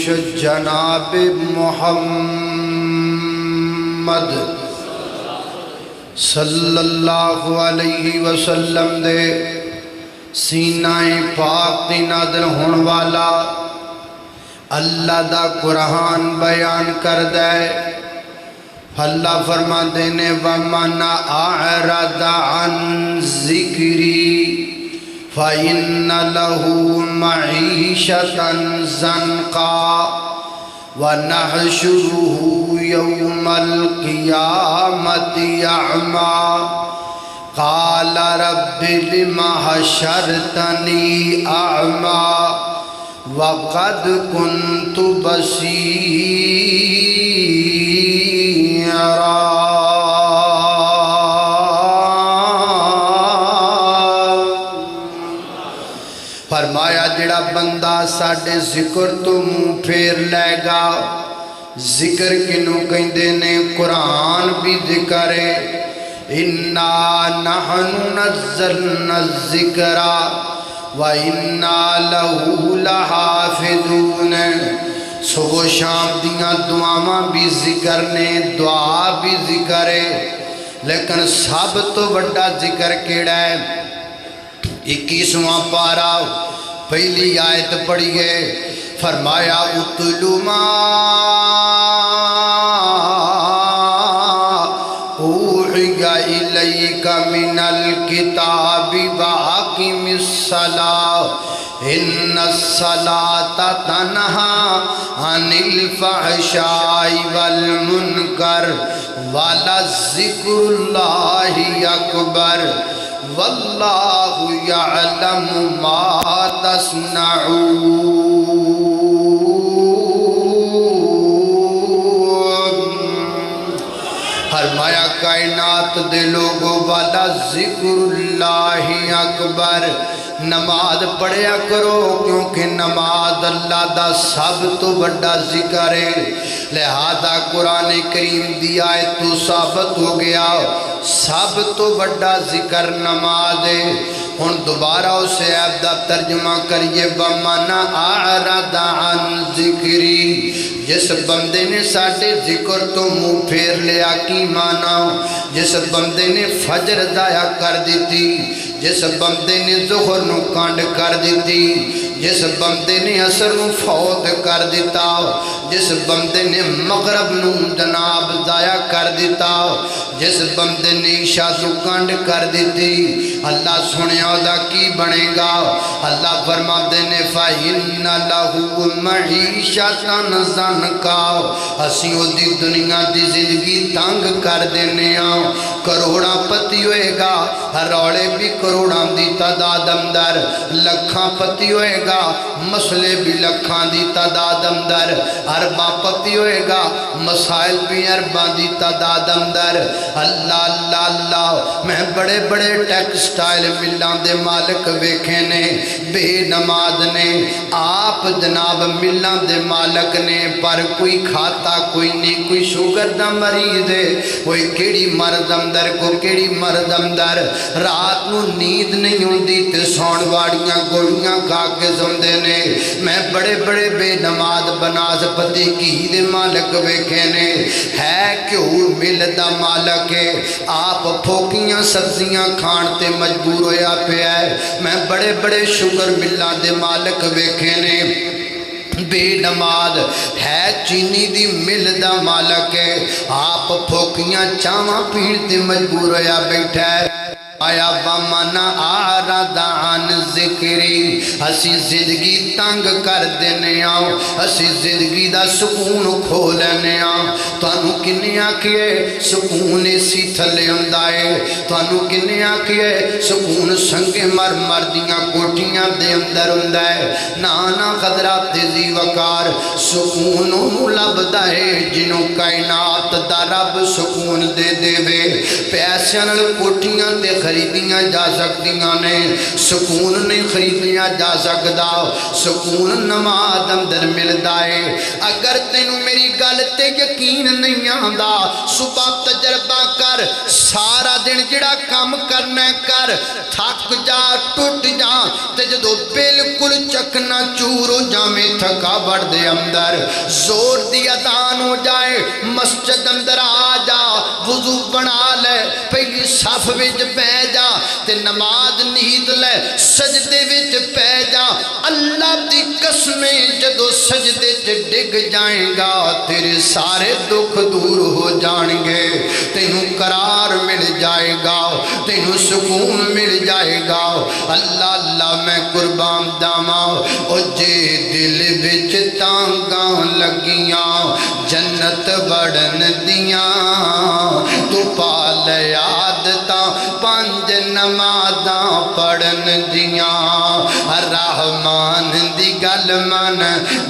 جوش جناب محمد صلی اللہ علیہ وسلم دے سینہ پاک دی نازل ہون والا اللہ دا قرآن بیان کر دے۔ اللہ فرما دینے وَمَنْ أَعْرَضَ عَنْ ذِكْرِي فَإِنَّ لَهُ مَعِيشَةً ضَنْكًا وَنَحْشُرُهُ يَوْمَ الْقِيَامَةِ أَعْمَى قَالَ رَبِّ لِمَ حَشَرْتَنِي أَعْمَى وَقَدْ كُنْتُ بَصِيرًا۔ فرمایا جڑا بندہ ساڑھے ذکر تو منہ پھیر لے گا، ذکر کنوں کہندے نے قرآن بھی ذکر ہے، اِنَّا نَحْنُ نَزَّلْنَا الذِّكْرَ وَإِنَّا لَهُ لَحَافِظُونَ۔ صبح شام دیاں دعاواں بھی ذکر نے، دعا بھی ذکر ہے، لیکن سب تو بڑا ذکر کیڑا ہے؟ 21واں پارہ پہلی آیت پڑھیے، فرمایا اتلو ما اوحی الیک من الکتاب واقم الصلاۃ ان الصلاۃ تنہی عن الفحشاء والمنکر ولذکر اللہ اکبر واللہ یعلم ما تصنعون۔ فرمایا کائنات دے لوگوں والا ذکر اللہ اکبر، نماز پڑھیا کرو کیونکہ نماز اللہ دا سب تو بڑا ذکر ہے۔ لہذا قرآن کریم دی آیت تو ثابت ہو گیا سب تو بڑا ذکر نماز ہے۔ ہن دوبارہ اسے عیب دا ترجمہ کریے، وَمَنْ أَعْرَضَ عَنْ ذِكْرِي، جس بندے نے ساڑھے ذکر تو منہ پھیر لیا کی مانا؟ جس بندے نے فجر ضائع کر دیتی، جس بندے نے ظہر نو کانڈ کر دیتی، جس بندے نے عصر نو فوت کر دیتا، جس بندے نے مغرب نو جناب ضائع کر دیتا، جس بندے نے عشاء تو کانڈ کر دیتی، اللہ سنیا دا کی بنے گا؟ اللہ فرما دینے فَإِنَّ لَهُ مَعِيشَةً ضَنْكًا، ہسیوں دی دنیا دی زندگی تنگ کر دینے آؤں، کروڑاں پتی ہوئے گا، روڑے بھی کروڑاں دی تعداد اندر، لکھاں پتی ہوئے گا، مسئلے بھی لکھاں دی تعداد اندر، ارباں پتی ہوئے گا، مسائل بھی ارباں دی تعداد اندر۔ اللہ اللہ اللہ، میں بڑے بڑے ٹیکسٹائل ملان دے مالک ویکھے نے، بے نماز نے، آپ جناب ملان دے مالک نے، پر کوئی کھاتا کوئی نہیں، کوئی شوگر دا مریض ہے، کوئی کیڑی مرض اندر کو کیڑی مرض اندر، رات نو نیند نہیں ہوندی تے سون واڑیاں گوڑیاں کھا کے سمدے نے۔ میں بڑے بڑے بے نماز بناز پتی کی دے مالک ویکھے نے، ہے کیوں مل دا مالک ہے، آپ پھوکیاں سبزیاں کھان تے مجبور ہویا پہ ہے۔ میں بڑے بڑے شکر ملان دے مالک ویکھے نے، بے نماز ہے چینی دی مل دا مالک ہے، آپ پھوکیاں چاواں پین تے مجبور ہویا بیٹھا ہے۔ آیا وَمَنْ أَعْرَضَ عَنْ ذِكْرِي، اسی زندگی تنگ کر دینے آؤں، اسی زندگی دا سکون کھو لینے آؤں۔ توانو کنے آکھئے سکون اسی تھلے اندائے، توانو کنے آکھئے سکون سنگ مر مردیاں کوٹیاں دے اندر اندائے، نانا خدرات دی وقار سکونوں لب دائے جنوں کائنات دا رب سکون دے دے وے۔ پیسیاں نل کوٹیاں دے خریدیاں جا سکتیاں نے، سکون نہیں خریدیاں جا سکتا، سکون نماز اندر مل دائے۔ اگر تینوں میری گل تے یقین نہیں آندا صبح تجربہ کر سارا دن جڑا کام کرنا کر تھک جا ٹوٹ جا تے جدو بالکل چکنا چور ہو جاویں تھکاوٹ دے اندر زور دی اذان ہو جائے مسجد اندر آ جا وضو بنا لے پہلی صف وچ پے جا تے نماز نیت لے سجدے وچ پے جا اللہ دی قسمیں جدو سجدے چ ڈگ جائیں گا تیرے سارے دکھ دور ہو جان گے تینوں قرار مل جائے گا تینوں سکون مل جائے گا اللہ اللہ میں قربان جاواں او جے دل وچ تانگاں لگیاں جنت بڑھن دیاں تو پا لے عادتاں پنج نمازاں پڑھن دیاں رحمان دی گل من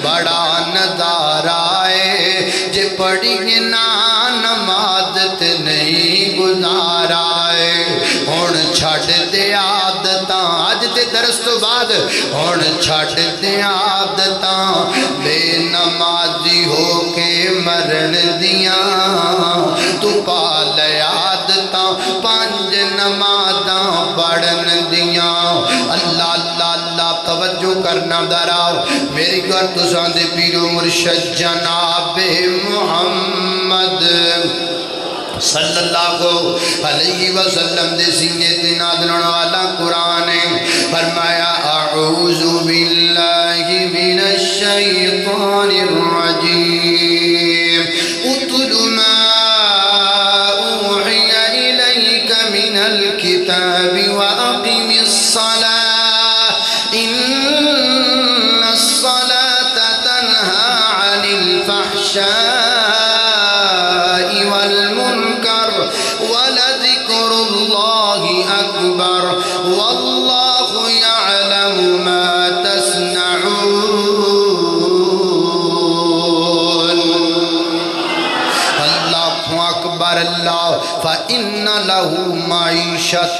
بڑا نظارہ آئے جے پڑھی نا نماز تے نہیں گزارا ہے ہن چھڈ دے عادتاں اج دے درس تو بعد ہن چھڈ دے عادتاں بے نمازی ہو کے مرن دیاں تو پا لے عادتاں پنج نمازاں پڑھن دیاں اللہ اللہ اللہ توجہ کرنا دراؤ میری گھر تساں دے پیرو مرشد جناب محمد صلی اللہ علیہ وسلم دے سینے تے نازل ہونے والا قرآن فرمایا اعوذ باللہ من الشیطان الرجیم اتل ما اوحی الیک من الکتاب واقم الصلاة ان الصلاة تنہا عن الفحشاء ولذكر الله أكبر والله يعلم ما تصنعون الله أكبر الله فإن له معيشة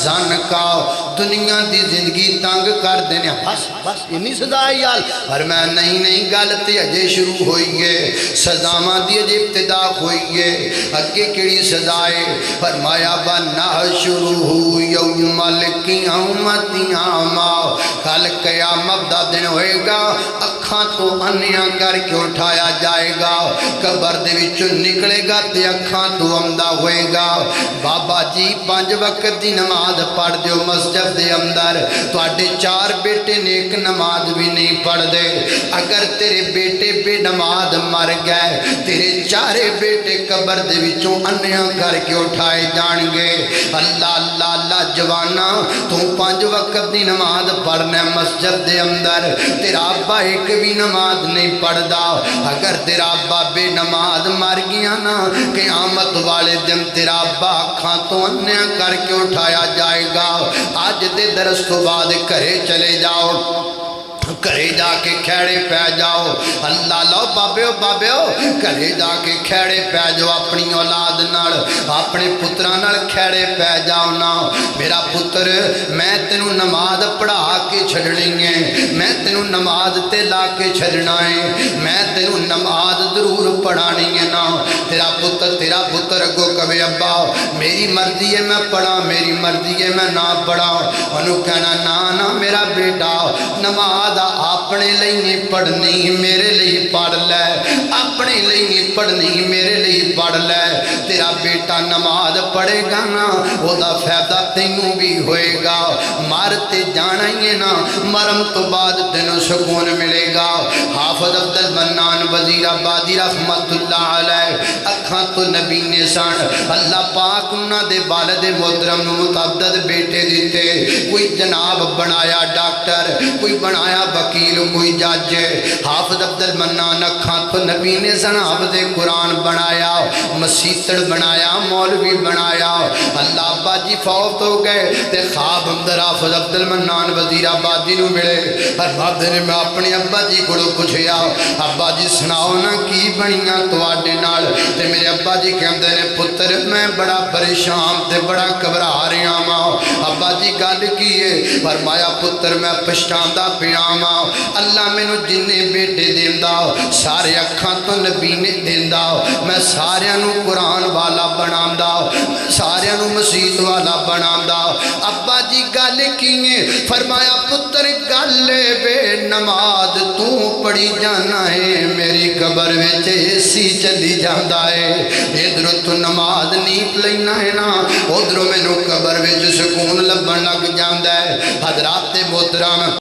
ضنكا دنیا دی زندگی تنگ کر دینے بس بس انی سزا ہے یار فرمایا نہیں گالتی اجے شروع ہوئی ہے سزاواں دی اجے ابتدا ہوئی ہے اگے کیڑی سزا ہے فرمایا وَنَحْشُرُهُ يَوْمَ الْقِيَامَةِ أَعْمَىٰ کل قیامت دا دن ہوئے گا اکھاں تو انیاں کر کے اٹھایا جائے گا قبر دے وچوں نکلے گا تے اکھاں تو عمدہ ہوئے گا بابا جی 5 وقت دی نماز پڑھ دیو مسجد دے اندر تو آڈے 4 بیٹے نیک نماز بھی نہیں پڑھ دے اگر تیرے بیٹے بے نماز مر گئے تیرے 4 بیٹے قبر دے وچوں انیاں کر کے اٹھائے جان گے اللہ اللہ اللہ جوانا تو 5 وقت دی نماز پڑھنے مسجد دے اندر تیرا ابا ایک بھی نماز نہیں پڑھ دا اگر تیرا ابا بے نماز مر گیا نا قیامت والے دن تیرا ابا کھاں تو انیاں کر کے اٹھایا جائے گا آج دے درس تو بعد کرے چلے جاؤ کرے جا کے کھیڑے پہ جاؤ اللہ لو بابیو کرے جا کے کھیڑے پہ جاؤ اپنی اولاد نال اپنے پتران نال کھیڑے پہ جاؤ نا میرا پتر میں تینوں نماز پڑھا کے چھڑنی ہے میں تینوں نماز تے لا کے چھڑنا ہے میں تینوں نماز ضرور پڑھانی ہے نا تیرا پتر اگو کبھی ابا میری مرضی ہے میں پڑھا میری مرضی ہے میں نہ پڑھا انہوں کہنا نا میرا بیٹا نماز اپنے لئی نہیں پڑھنی میرے لئی پڑھ لے اپنے لئی نہیں پڑھنی میرے لئی پڑھ لے تیرا بیٹا نماز پڑھے گا نا وہ دا فائدہ تینوں بھی ہوئے گا مارتے جانا ہی نا مرم تو بعد تینوں سکون ملے گا حافظ عبد المنان وزیر آبادی رحمت اللہ علیہ اکھاں تو نبی نے سان اللہ پاک انہاں دے والد محترم متعدد بیٹے دیتے کوئی جناب بنایا ڈاکٹر کوئی بنایا وکیل کوئی جج حافظ عبد المنان اکھاں تو نبی نے حافظ قرآن بنایا مسیتڑ بنایا مولوی بنایا اللہ ابا جی فوت ہو گئے تے خواب اندر حافظ عبد المنان وزیر آبادی نو ملے فرماتے نے میں اپنے ابا جی کو پوچھیا ابا جی سناؤ نا کی بنیاں تواڈے نال تے میرے ابا جی کہندے نے پتر میں بڑا پریشان تے بڑا گھبرا رہا ہاں ابا جی گل کی ہے فرمایا پتر میں پچھتاندا پیا اللہ مینوں جننے بیٹے دیندا سارے اکھاں تو نبی نے دیندا میں سارے نو قرآن والا بناوندا میں سارے نو مسجد والا بناوندا ابا جی گل کیے فرمایا پتر گل بے نماز تو پڑھی جانا ہے میری قبر وچ اسی چلی جاندا ہے ادھر تو نماز نیت لینا ہے نا ادھر مینوں قبر وچ سکون لبن لگ جاندا ہے حضرات محترم